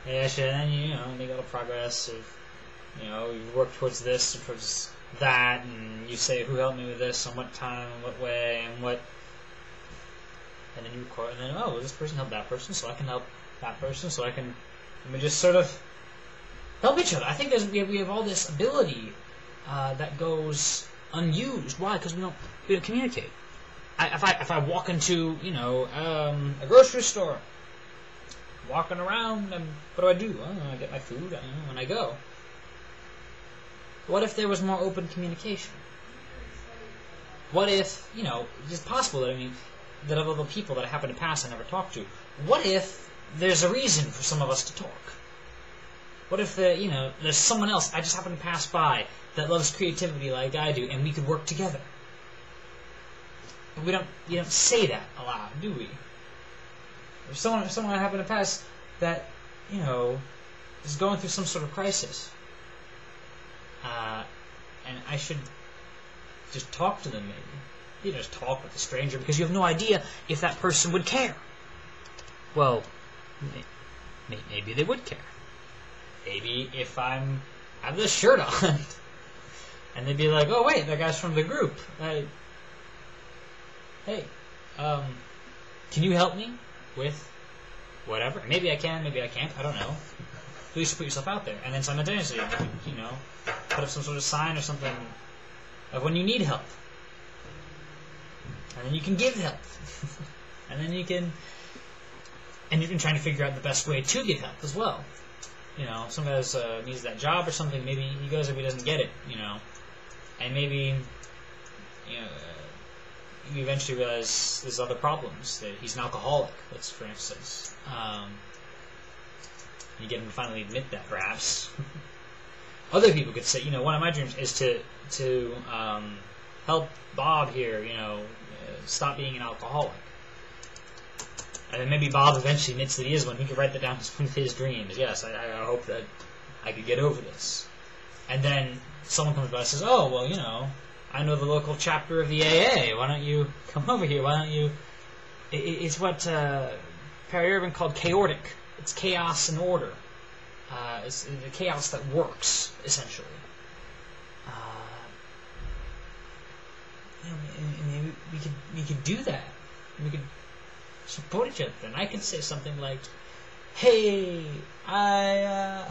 yeah, shit, and then you make a little progress of, you work towards this or towards that, and you say who helped me with this, on what time, in what way, and what, and then you record, and then well, this person helped that person, so I can help that person, so and we just sort of help each other. I think we have all this ability that goes unused. Why? Because we don't communicate. If I walk into a grocery store, walking around, and what do? I get my food and I go. What if there was more open communication? What if it's possible that that of all the people that I happen to pass I never talk to, what if there's a reason for some of us to talk? What if there's someone else I just happen to pass by that loves creativity like I do, and we could work together? But you don't say that aloud, do we? If someone I happen to pass that is going through some sort of crisis, and I should just talk to them, maybe. You just talk with a stranger because you have no idea if that person would care. Well, maybe they would care. Maybe if I have this shirt on, and they'd be like, "Oh wait, that guy's from the group. Hey, can you help me with whatever? Maybe I can, maybe I can't. I don't know. At least put yourself out there, and then simultaneously, put up some sort of sign or something of when you need help, and then you can give help, and then you can trying to figure out the best way to get help as well. Some guys needs that job or something. Maybe he goes if he doesn't get it. And maybe you eventually realize there's other problems. That he's an alcoholic. Let's for instance. You get him to finally admit that, perhaps. Other people could say, one of my dreams is to help Bob here, stop being an alcoholic. And then maybe Bob eventually admits that he is one. He could write that down as one of his dreams. Yes, I hope that I could get over this. And then someone comes by and says, "Oh, well, I know the local chapter of the AA. Why don't you come over here? Why don't you..." It's what Perry Irvin called chaotic. It's chaos and order. It's the chaos that works, essentially. Maybe we could do that. We could support each other. And I could say something like, "Hey, I'd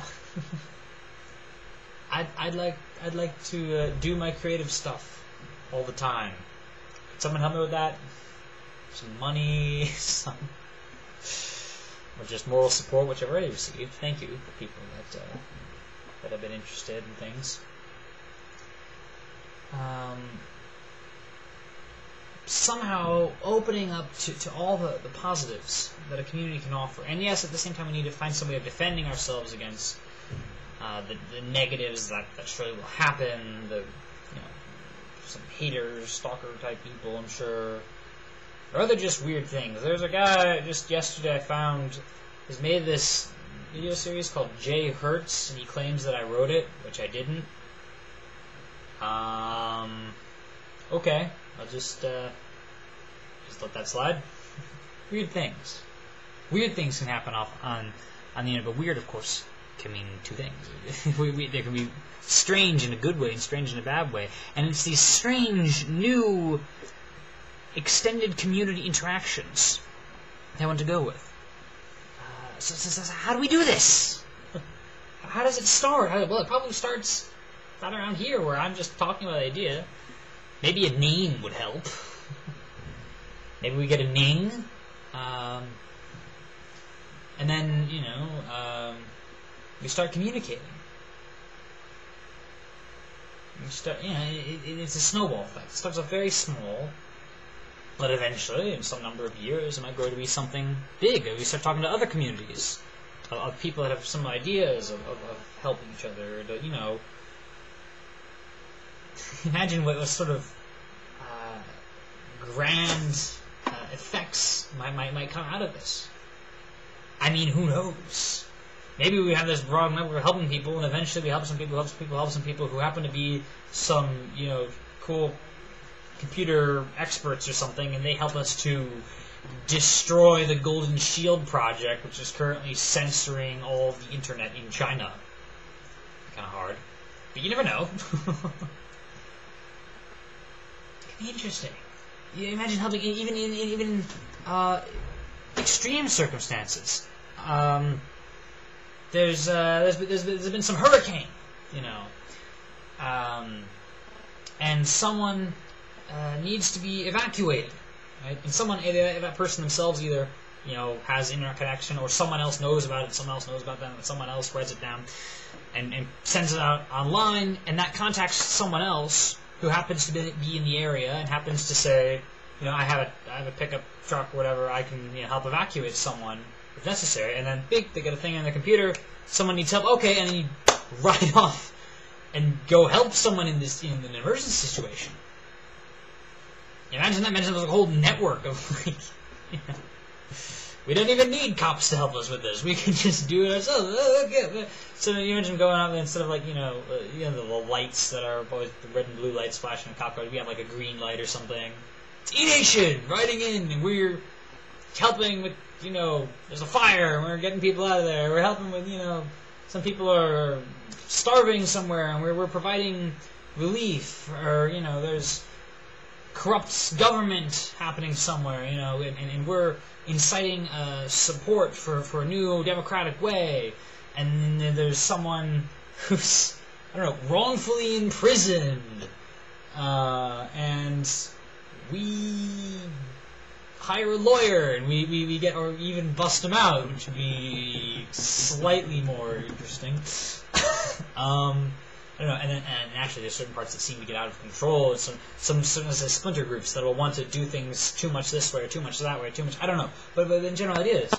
like to do my creative stuff all the time. Could someone help me with that? Some money, or just moral support, which I've already received. Thank you for people that have been interested in things." Somehow opening up to all the positives that a community can offer. And yes, at the same time we need to find some way of defending ourselves against the negatives that surely will happen, some haters, stalker type people, I'm sure. Or other just weird things. There's a guy just yesterday I found has made this video series called Jay Hurts, and he claims that I wrote it, which I didn't. Okay, I'll just let that slide. Weird things. Weird things can happen on the internet, but weird, of course, can mean two things. They can be strange in a good way and strange in a bad way. And it's these strange, new, extended community interactions that I want to go with. So how do we do this? How does it start? Well, it probably starts not around here where I'm just talking about the idea. Maybe a name would help. Maybe we get a ning. And then, we start communicating. We start, it's a snowball effect. It starts off very small, but eventually, in some number of years, it might grow to be something big. We start talking to other communities of people that have some ideas of helping each other. Imagine what sort of grand effects might come out of this. I mean, who knows? Maybe we have this broad network of helping people, and eventually we help some people, help some people who happen to be some, cool computer experts or something, and they help us to destroy the Golden Shield project, which is currently censoring all of the internet in China. Kind of hard, but you never know. Could be interesting. You imagine helping even in extreme circumstances. There's been some hurricane, and someone needs to be evacuated, right? And someone, either that person themselves, either has internet connection, or someone else knows about it, someone else knows about them, and someone else writes it down and sends it out online, and that contacts someone else who happens to be in the area and happens to say, I have a pickup truck, or whatever, I can help evacuate someone if necessary. And then they get a thing on their computer, someone needs help, okay, and then you ride off and go help someone in an emergency situation. Imagine that. Imagine there's a whole network of we don't even need cops to help us with this. We can just do it ourselves. Okay. So you imagine going out, instead of the lights that are always the red and blue lights flashing in a cop car, we have like a green light or something. It's E-Nation riding in, and we're helping with, there's a fire, and we're getting people out of there. We're helping with, some people are starving somewhere, and we're providing relief, or, there's corrupt government happening somewhere, and we're inciting support for a new democratic way, and then there's someone who's, wrongfully imprisoned, and we hire a lawyer, and we get, or even bust them out, which would be slightly more interesting. I don't know, and actually there's certain parts that seem to get out of control, and some splinter groups that will want to do things too much this way, or too much that way, too much, I don't know, but in general it is.